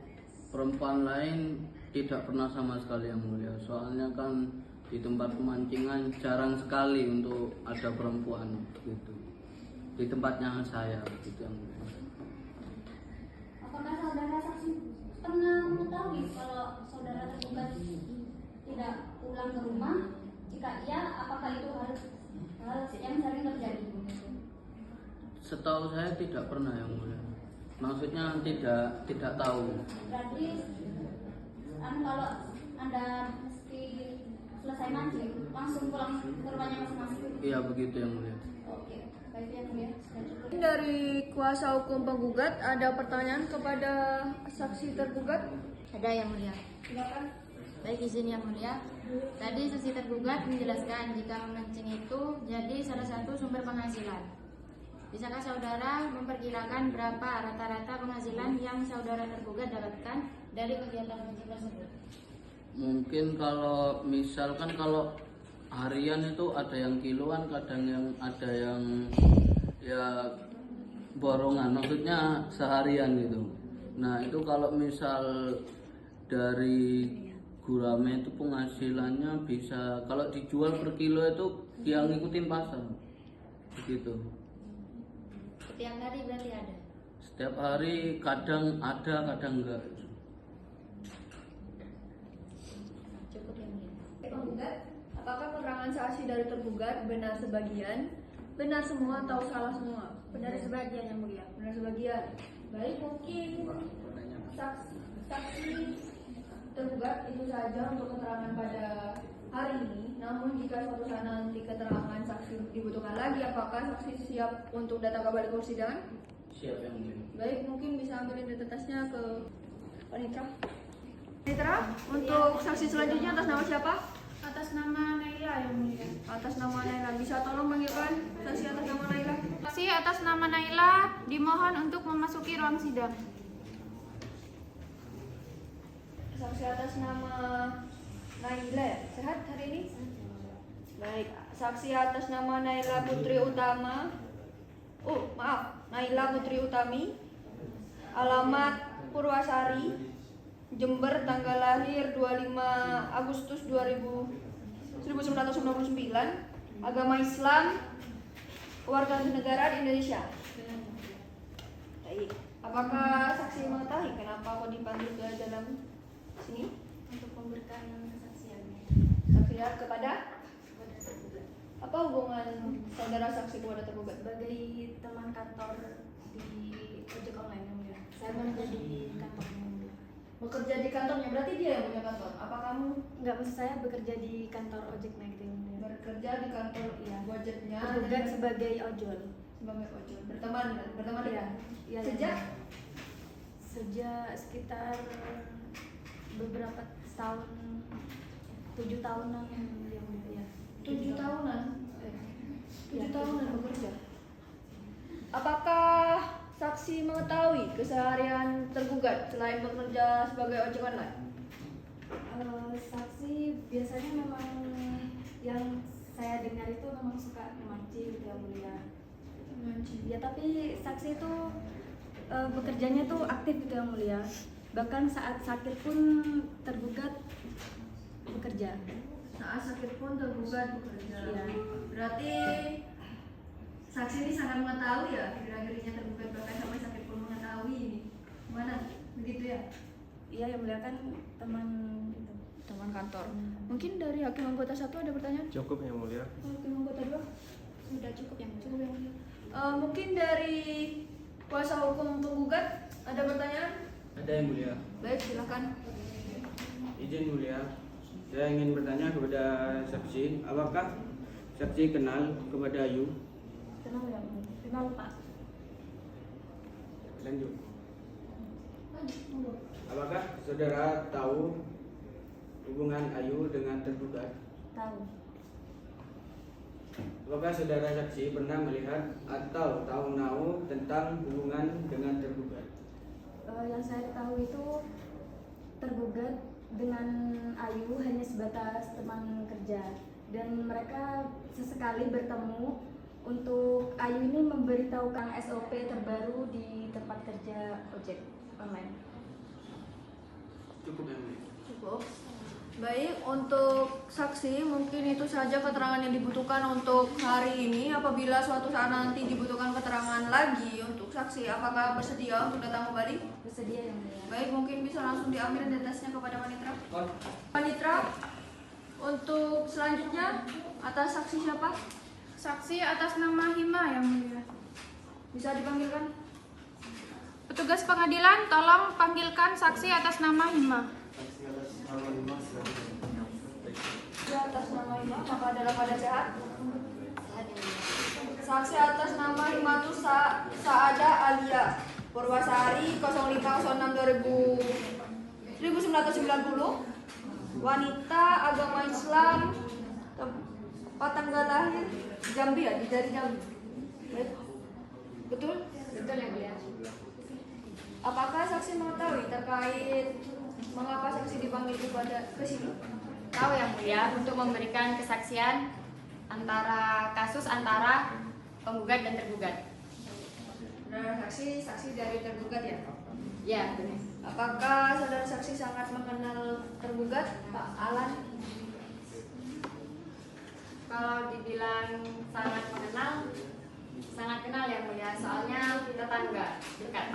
perempuan lain tidak pernah sama sekali yang mulia. Soalnya kan di tempat pemancingan jarang sekali untuk ada perempuan gitu. Di tempatnya saya gitu yang mulia. Apakah saudara saksi pernah mengetahui kalau saudara tergugat tidak pulang ke rumah? Jika iya, apakah itu harus yang sering terjadi? Setahu saya tidak pernah yang mulia. Maksudnya tidak tahu. Berarti kalau Anda mesti selesai mancing langsung pulang ke rumahnya masing-masing. Iya begitu yang mulia. Oke, baik yang mulia, sudah cukup. Dari kuasa hukum penggugat ada pertanyaan kepada saksi tergugat? Ada yang mulia. Silakan. Baik, izin yang mulia. Tadi saksi tergugat menjelaskan jika memancing itu jadi salah satu sumber penghasilan. Bisakah saudara memperkirakan berapa rata-rata penghasilan yang saudara tergugat dapatkan dari kegiatan mancing tersebut? Mungkin kalau misalkan kalau harian itu ada yang kiloan, kadang yang ada yang ya borongan, maksudnya seharian gitu. Nah itu kalau misal dari gurame itu penghasilannya bisa kalau dijual per kilo itu dia ngikutin pasar begitu. Setiap hari berarti ada. Setiap hari kadang ada kadang enggak. cukup yang mulia. Penggugat, apakah keterangan saksi dari tergugat benar sebagian, benar semua atau salah semua? Benar sebagian yang mulia. Benar sebagian. Baik, mungkin saksi tergugat itu saja untuk keterangan pada hari ini. Namun jika suatu saat nanti keterangan saksi dibutuhkan lagi, apakah saksi siap untuk datang kembali ke persidangan? Siap yang mulia. Baik, mungkin bisa ambil identitasnya ke Panitra. Panitra, untuk saksi selanjutnya atas nama siapa? Atas nama Naila yang mulia. Atas nama Naila. Bisa tolong panggilkan saksi atas nama Naila? Saksi atas nama Naila dimohon untuk memasuki ruang sidang. Saksi atas nama Naila, sehat hari ini? Baik, saksi atas nama Naila Putri Utama. Naila Putri Utami. Alamat Purwasari, Jember, tanggal lahir 25 Agustus 1999. Agama Islam, warga negara di Indonesia. Baik, apakah saksi mengetahui kenapa kau dipanggil ke dalam sini? Untuk memberikan kesaksian Saksi kepada apa hubungan saudara saksi kepada tergugat? sebagai teman kantor di ojek online yang mulia. Saya bekerja di kantornya yang mulia. Bekerja di kantornya, berarti dia yang punya kantor. Apa kamu Enggak, maksud saya bekerja di kantor ojek naik yang mulia. bekerja di kantor Gojeknya Tergugat sebagai ojol. sebagai ojol? Berteman Iya, iya. Sejak Sejak sekitar beberapa tahun, 7 tahunan yang mulia. 7 tahunan. 7 Ya, tahunan bekerja. Apakah saksi mengetahui keseharian tergugat selain bekerja sebagai ojek online? Saksi biasanya memang yang saya dengar itu memang suka memancing gitu ya mulia. Ya, tapi saksi itu bekerjanya itu aktif gitu ya mulia. Bahkan saat sakit pun tergugat bekerja. Saat sakit pun tergugat bekerja. Iya. Berarti saksi ini sangat mengetahui ya kira-kiranya tergugat, bahkan sampai sakit pun mengetahui ini. Gimana? Begitu ya? Iya yang mulia, kan teman gitu. Teman kantor. Mungkin dari hakim anggota 1 ada pertanyaan? Cukup yang mulia. Hakim anggota 2? Sudah cukup yang mulia. Cukup yang mulia. Mungkin dari kuasa hukum penggugat ada pertanyaan? Ada yang mulia. Baik, silakan. Izin mulia. Saya ingin bertanya kepada saksi, apakah saksi kenal kepada Ayu? Kenal ya mulia? Kenal Pak. Lanjut. Apakah saudara tahu hubungan Ayu dengan tergugat? Tahu. Apakah saudara saksi pernah melihat atau tahu tentang hubungan dengan tergugat? Yang saya ketahui itu tergugat dengan Ayu hanya sebatas teman kerja, dan mereka sesekali bertemu untuk Ayu ini memberitahukan SOP terbaru di tempat kerja ojek online. Cukup yang mulia. Cukup. Baik, untuk saksi mungkin itu saja keterangan yang dibutuhkan untuk hari ini. Apabila suatu saat nanti dibutuhkan keterangan lagi untuk saksi, apakah bersedia untuk datang kembali? Bersedia yang mulia. Baik, mungkin bisa langsung diambil identitasnya kepada Panitra. Panitra, untuk selanjutnya atas saksi siapa? Saksi atas nama Hima yang mulia. Bisa dipanggilkan? Petugas pengadilan, tolong panggilkan saksi atas nama Hima. Ya, atas nama Hima, maka dalam keadaan sehat. Saksi atas nama Himatu Saada Alia Purwasari 0506/1990, wanita, agama Islam, tempat tanggal lahir Jambi ya, di dari Jambi. Betul? Betul yang mulia. Apakah saksi mengetahui terkait mengapa saksi dipanggil ke sini? Tahu yang mulia, untuk memberikan kesaksian antara penggugat dan tergugat. Nah, saksi dari tergugat ya? Ya, benar. Apakah saudara saksi sangat mengenal tergugat, Pak Alan? Kalau dibilang sangat kenal yang mulia, soalnya tetangga dekat.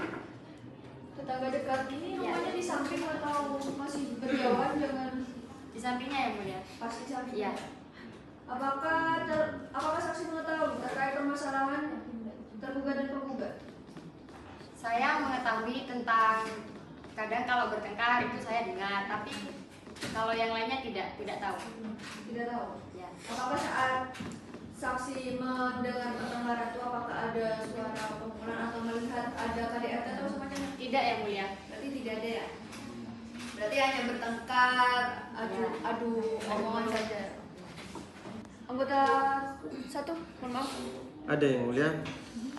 Tetangga dekat ini rumahnya di samping atau masih berjauhan dengan Bisa sampingnya yang mulia. Pasti saksi. Iya. Apakah saksi mengetahui terkait permasalahan tergugat dan penggugat? Saya mengetahui tentang kadang kalau bertengkar itu saya dengar, tapi kalau yang lainnya tidak tahu. Tidak tahu. Ya. Apakah saat saksi mendengar pertengkaran itu apakah ada suara pemukulan atau melihat ada KDRT atau semacamnya? Tidak yang mulia. Berarti tidak ada ya? Berarti hanya bertengkar, adu omongan saja. Anggota satu, mohon maaf. Ada yang mulia.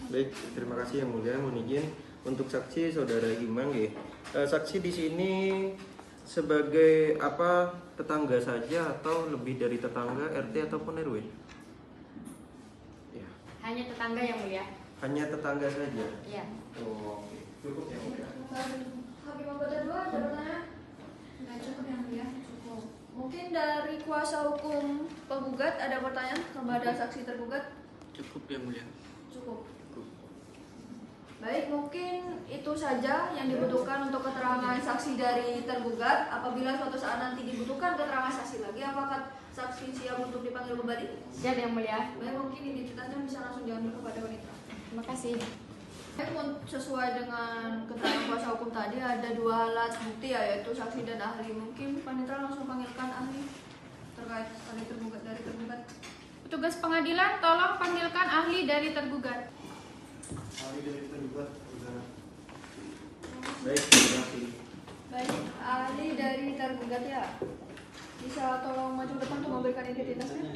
Baik, terima kasih yang mulia. Mohon izin untuk saksi saudara Gimang ya. Saksi di sini sebagai apa, tetangga saja atau lebih dari tetangga, RT ataupun RW? Ya. Hanya tetangga yang mulia. Hanya tetangga saja. Iya. Oh, oke. Cukup yang mulia. Hakim anggota 2 ada pertanyaan? Nggak cukup yang mulia. Cukup. Mungkin dari kuasa hukum penggugat ada pertanyaan kepada saksi tergugat? Cukup yang mulia. Cukup. Baik, mungkin itu saja yang dibutuhkan untuk keterangan saksi dari tergugat. Apabila suatu saat nanti dibutuhkan keterangan saksi lagi, apakah saksi siap untuk dipanggil kembali? Siap yang mulia. Baik, mungkin identitasnya bisa langsung diambil kepada wanita. Terima kasih. Baik, sesuai dengan keterangan kuasa hukum tadi ada 2 alat bukti yaitu saksi dan ahli. Mungkin panitera langsung panggilkan ahli terkait ahli tergugat dari tergugat. Petugas pengadilan, tolong panggilkan ahli dari tergugat. Ahli dari tergugat. Baik, terima kasih. Baik, ahli dari tergugat ya. Bisa tolong maju depan untuk memberikan identitasnya.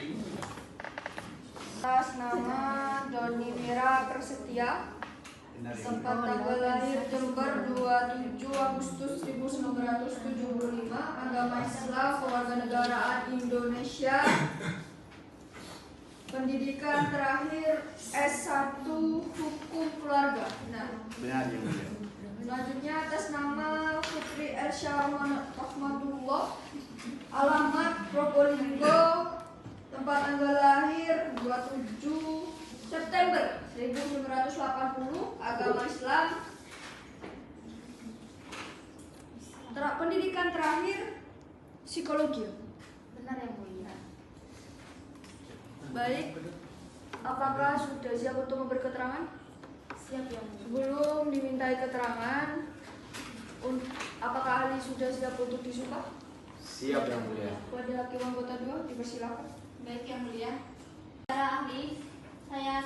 Atas nama Doni Mira Prasetya, tempat tanggal lahir Jember 27 Agustus 1975, agama Islam, kewarganegaraan Indonesia, pendidikan terakhir S1 Hukum Keluarga. Benar ya, mulia. Selanjutnya atas nama Putri Ersya Rahmatullah, alamat Probolinggo, tempat tanggal lahir 27 September 1980, agama Islam, pendidikan terakhir psikologi. Benar yang mulia. Baik, apakah sudah siap untuk memberi keterangan? Siap yang mulia. Sebelum dimintai keterangan, apakah ahli sudah siap untuk disumpah? Siap yang mulia. Pada hakim anggota 2 dipersilakan. Baik yang mulia. Para ahli, saya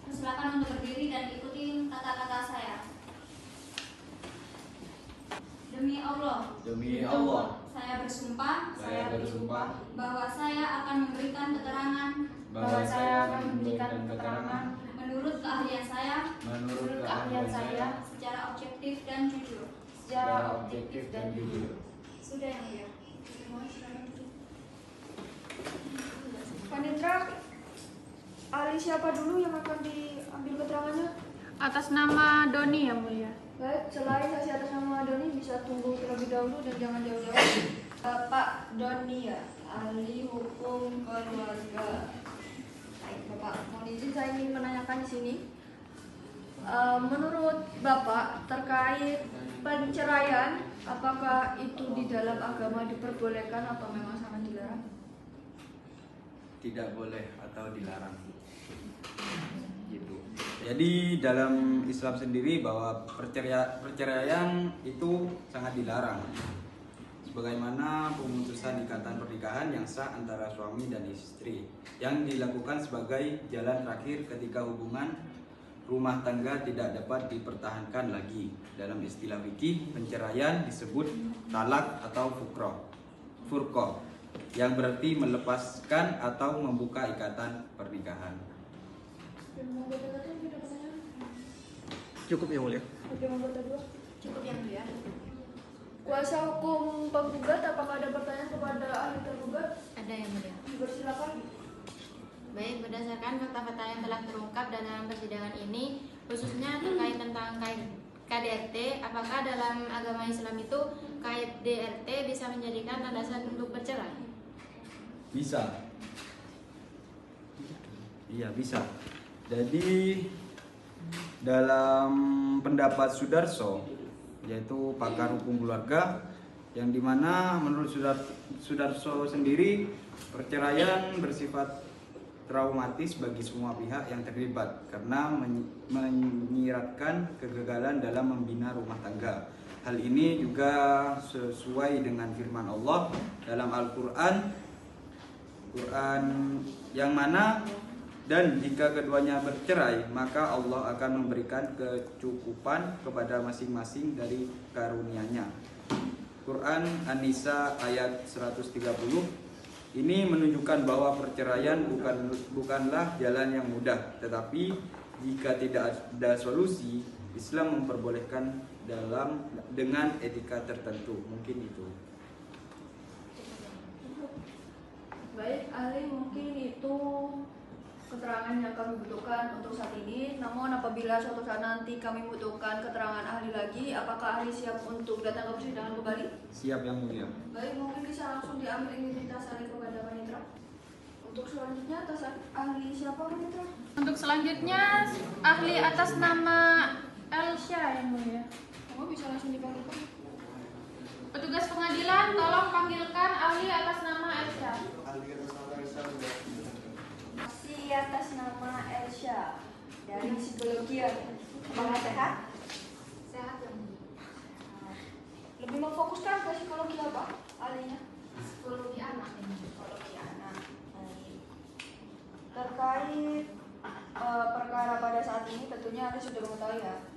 persilakan untuk berdiri dan ikuti kata-kata saya. Demi Allah. Demi Allah. Saya bersumpah. Saya bersumpah bahwa saya akan memberikan keterangan. bahwa saya akan memberikan keterangan Menurut keahlian saya. menurut keahlian saya Secara objektif dan jujur. secara objektif dan jujur. Sudah yang mulia. Panitra, ahli siapa dulu yang akan diambil keterangannya? Atas nama Doni yang mulia. Baik, selain saksi atas nama Doni bisa tunggu terlebih dahulu dan jangan jauh-jauh. Bapak Doni ya, ahli hukum keluarga. Baik, Bapak, mohon izin saya ingin menanyakan di sini. Menurut Bapak terkait perceraian, apakah itu di dalam agama diperbolehkan atau memang sangat dilarang? Tidak boleh atau dilarang. Gitu. Jadi dalam Islam sendiri bahwa perceraian itu sangat dilarang. Sebagaimana pemutusan ikatan pernikahan yang sah antara suami dan istri yang dilakukan sebagai jalan terakhir ketika hubungan rumah tangga tidak dapat dipertahankan lagi. Dalam istilah fikih, perceraian disebut talak atau furqah, yang berarti melepaskan atau membuka ikatan pernikahan. Cukup yang mulia. Hakim anggota 2. Cukup yang mulia. Kuasa hukum penggugat, apakah ada pertanyaan kepada ahli tergugat? Ada yang mulia. Dipersilakan. Baik, berdasarkan fakta-fakta yang telah terungkap dalam persidangan ini, khususnya terkait tentang KDRT, apakah dalam agama Islam itu KDRT bisa menjadikan landasan untuk bercerai? Bisa. Iya, bisa. Jadi dalam pendapat Sudarso, yaitu pakar hukum keluarga, yang dimana menurut Sudarso sendiri perceraian bersifat traumatis bagi semua pihak yang terlibat karena menyiratkan kegagalan dalam membina rumah tangga. Hal ini juga sesuai dengan firman Allah dalam Al-Quran yang mana dan jika keduanya bercerai maka Allah akan memberikan kecukupan kepada masing-masing dari karunia-Nya. Quran An-Nisa ayat 130 ini menunjukkan bahwa perceraian bukanlah jalan yang mudah, tetapi jika tidak ada solusi, Islam memperbolehkan dengan etika tertentu. Mungkin itu. Baik, ahli, mungkin itu keterangan yang kami butuhkan untuk saat ini. Namun apabila suatu saat nanti kami butuhkan keterangan ahli lagi, apakah ahli siap untuk datang ke persidangan kembali? Siap yang mulia. Baik, mungkin bisa langsung diambil identitas ahli kepada panitera. Untuk selanjutnya atas ahli siapa panitera? Untuk selanjutnya ahli atas nama Elsya yang mulia. Kamu bisa langsung dipanggil. Petugas pengadilan, tolong panggilkan ahli atas nama Elsya. Saksi atas nama Elsya dari psikologi. Apakah sehat? Sehat yang mulia. Lebih memfokuskan ke psikologi apa ahlinya? Psikologi anak yang mulia. Psikologi anak. Terkait perkara pada saat ini tentunya Anda sudah mengetahui ya.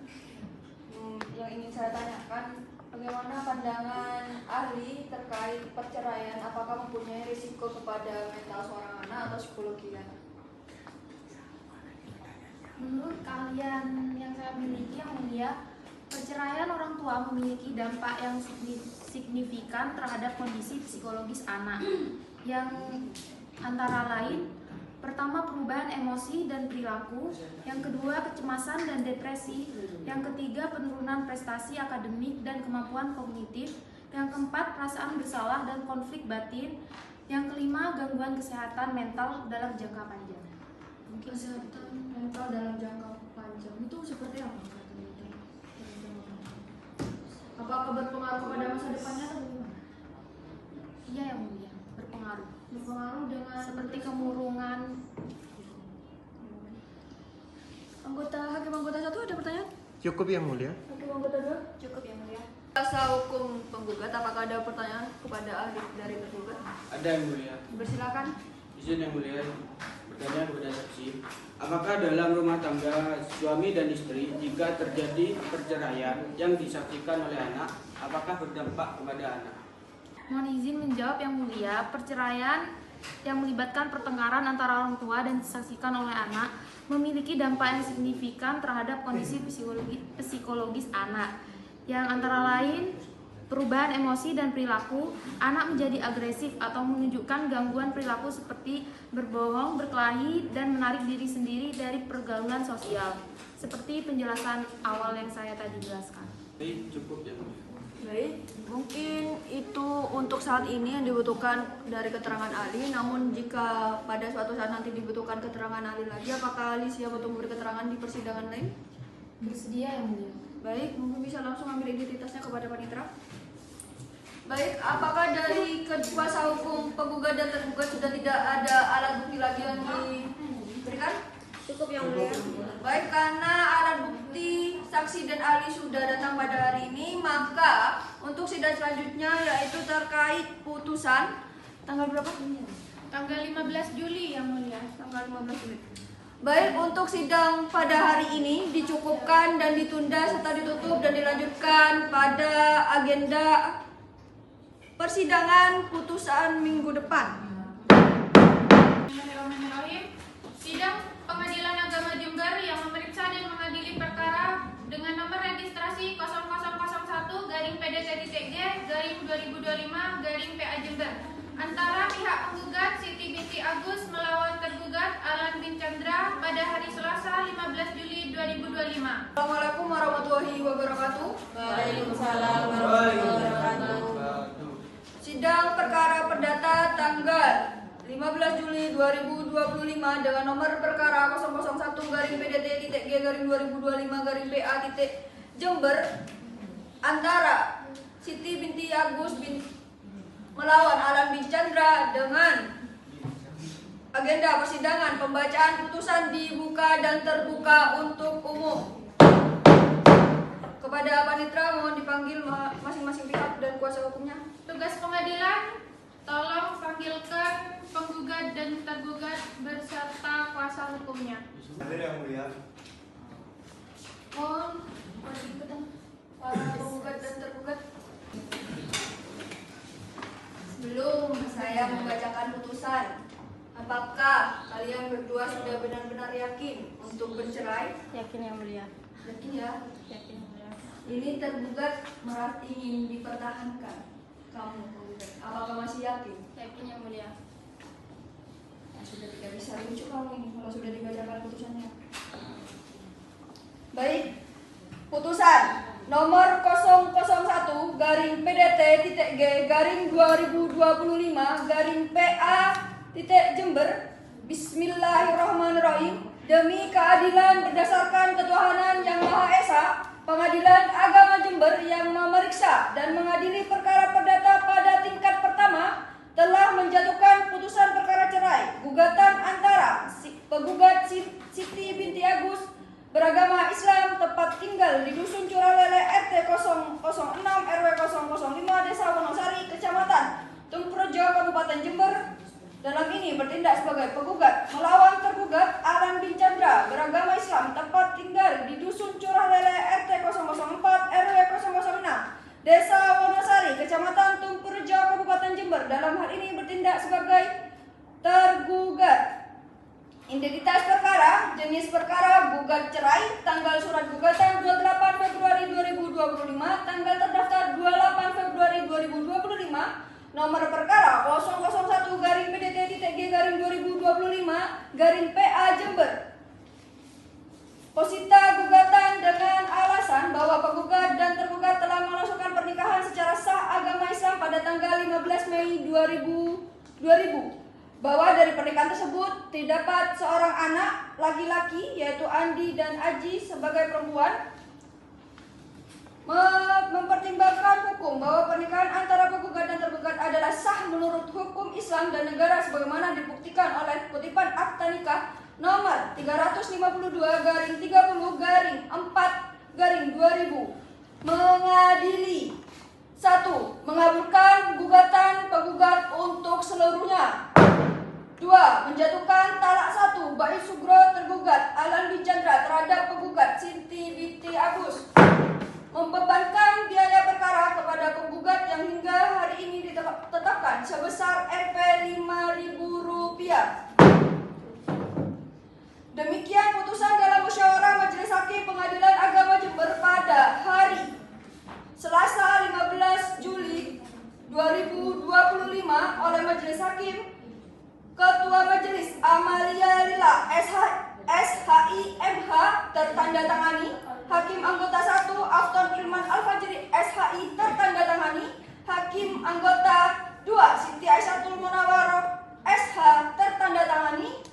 Yang ingin saya tanyakan, bagaimana pandangan ahli terkait perceraian? Apakah mempunyai risiko kepada mental seorang anak atau psikologi anak? Menurut kalian yang saya miliki yang mulia, perceraian orang tua memiliki dampak yang signifikan terhadap kondisi psikologis anak, yang antara lain pertama perubahan emosi dan perilaku, yang kedua kecemasan dan depresi, yang ketiga penurunan prestasi akademik dan kemampuan kognitif, yang keempat perasaan bersalah dan konflik batin, yang kelima gangguan kesehatan mental dalam jangka panjang. Mungkin kesehatan mental dalam jangka panjang itu seperti apa? Apakah berpengaruh kepada masa depannya atau bagaimana? Iya yang mulia, berpengaruh. Berpengaruh dengan Seperti kemurungan. Hakim anggota 1 ada pertanyaan? Cukup yang mulia. Hakim anggota 2? Cukup yang mulia. Kuasa hukum penggugat, apakah ada pertanyaan kepada ahli dari tergugat? Ada yang mulia. Bersilakan. Izin yang mulia, bertanya kepada saksi, apakah dalam rumah tangga suami dan istri jika terjadi perceraian yang disaksikan oleh anak, apakah berdampak kepada anak? Mohon izin menjawab yang mulia, perceraian yang melibatkan pertengkaran antara orang tua dan disaksikan oleh anak memiliki dampak yang signifikan terhadap kondisi psikologis anak, yang antara lain perubahan emosi dan perilaku. Anak menjadi agresif atau menunjukkan gangguan perilaku seperti berbohong, berkelahi, dan menarik diri sendiri dari pergaulan sosial, seperti penjelasan awal yang saya tadi jelaskan. Baik, cukup ya. Baik, mungkin itu untuk saat ini yang dibutuhkan dari keterangan ahli. Namun jika pada suatu saat nanti dibutuhkan keterangan ahli lagi, apakah ahli siap untuk memberi keterangan di persidangan lain? Bersedia yang mulia. Baik, mungkin bisa langsung ambil identitasnya kepada panitera. Baik, apakah dari kuasa hukum penggugat dan tergugat sudah tidak ada alat bukti lagi yang diberikan? Cukup yang mulia. Baik, karena alat bukti, saksi dan ahli sudah datang pada hari ini, maka untuk sidang selanjutnya yaitu terkait putusan tanggal berapa? Tanggal 15 Juli yang mulia. Tanggal 15 Juli. Baik, untuk sidang pada hari ini dicukupkan dan ditunda serta ditutup dan dilanjutkan pada agenda persidangan putusan minggu depan. Bismillahirrahmanirrahim. Sidang Pengadilan Agama Jember yang memeriksa dan mengadili perkara dengan nomor registrasi 0001-PDT-G/2025-PA Jember antara pihak penggugat Siti binti Agus melawan tergugat Alan bin Chandra pada hari Selasa 15 Juli 2025. Assalamualaikum warahmatullahi wabarakatuh. Waalaikumsalam warahmatullahi wabarakatuh. Sidang perkara perdata tanggal 15 Juli 2025 dengan nomor perkara 001-PDT-G/2025-PA Jember antara Siti binti Agus melawan Alan bin Chandra dengan agenda persidangan pembacaan putusan dibuka dan terbuka untuk umum. Kepada panitera mohon dipanggil masing-masing pihak dan kuasa hukumnya. Tugas pengadilan, tolong panggilkan penggugat dan tergugat beserta kuasa hukumnya. Hadir yang mulia. Mohon diikutan para penggugat dan tergugat. Sebelum saya membacakan putusan, apakah kalian berdua sudah benar-benar yakin untuk bercerai? Yakin yang mulia. Yakin ya? Yakin yang mulia. Ini tergugat merasa ingin dipertahankan. Kamu penggugat, apakah masih yakin? Yakin yang mulia. Ya, sudah tidak bisa lucu kamu ini kalau sudah dibacakan putusannya. Baik, putusan nomor 001 garing PDT.G garing 2025 garing PA Jember. Bismillahirrahmanirrahim. Demi keadilan berdasarkan ketuhanan yang Maha Esa, Pengadilan Agama Jember yang memeriksa dan mengadili perkara perdata pada tingkat pertama telah menjatuhkan putusan perkara cerai gugatan antara penggugat Siti binti Agus beragama Islam tempat tinggal di Dusun Curalele RT 006 RW 005 Desa Wonosari Kecamatan Tumprojo Kabupaten Jember dalam ini bertindak sebagai penggugat melawan tergugat Alan bin Chandra beragama Islam tempat tinggal di Dusun Curalele RT 004 RW 006 Desa Wonosari Kecamatan Tumprojo Kabupaten Jember dalam hal ini bertindak sebagai tergugat. Identitas perkara, jenis perkara gugat cerai, tanggal surat gugatan 28 Februari 2025, tanggal terdaftar 28 Februari 2025, nomor perkara 001 garing PDT.G garing 2025 garing PA Jember. Posita gugatan dengan alasan bahwa penggugat dan tergugat telah melangsungkan pernikahan secara sah agama Islam pada tanggal 15 Mei 2000. Bahwa dari pernikahan tersebut terdapat seorang anak laki-laki yaitu Andi dan Aji sebagai perempuan. Mempertimbangkan hukum bahwa pernikahan antara penggugat dan tergugat adalah sah menurut hukum Islam dan negara sebagaimana dibuktikan oleh kutipan akta nikah nomor 352 garing 30 garing 4 garing 2000 mengadili 1. Mengabulkan gugatan penggugat untuk seluruhnya. 2. Menjatuhkan talak 1 bait sugro tergugat Alan bin Chandra terhadap penggugat Siti binti Agus. Membebankan biaya perkara kepada penggugat yang hingga hari ini ditetapkan sebesar Rp 5.000. Demikian putusan dalam musyawarah Majelis Hakim Pengadilan Agama Jember pada hari Selasa 15 Juli 2025 oleh Majelis Hakim. Ketua Majelis Amalia Lila SHI MH tertandatangani. Hakim anggota 1 Afton Ilman Al-Fajri SHI tertandatangani. Hakim anggota 2 Siti Aisyahtul Munawwaroh SH tertandatangani.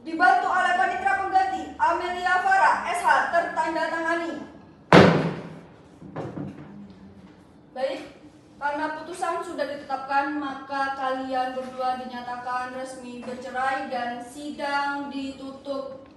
Dibantu oleh panitera pengganti Amelia Farah SH tertandatangani. Baik, karena putusan sudah ditetapkan, maka kalian berdua dinyatakan resmi bercerai dan sidang ditutup.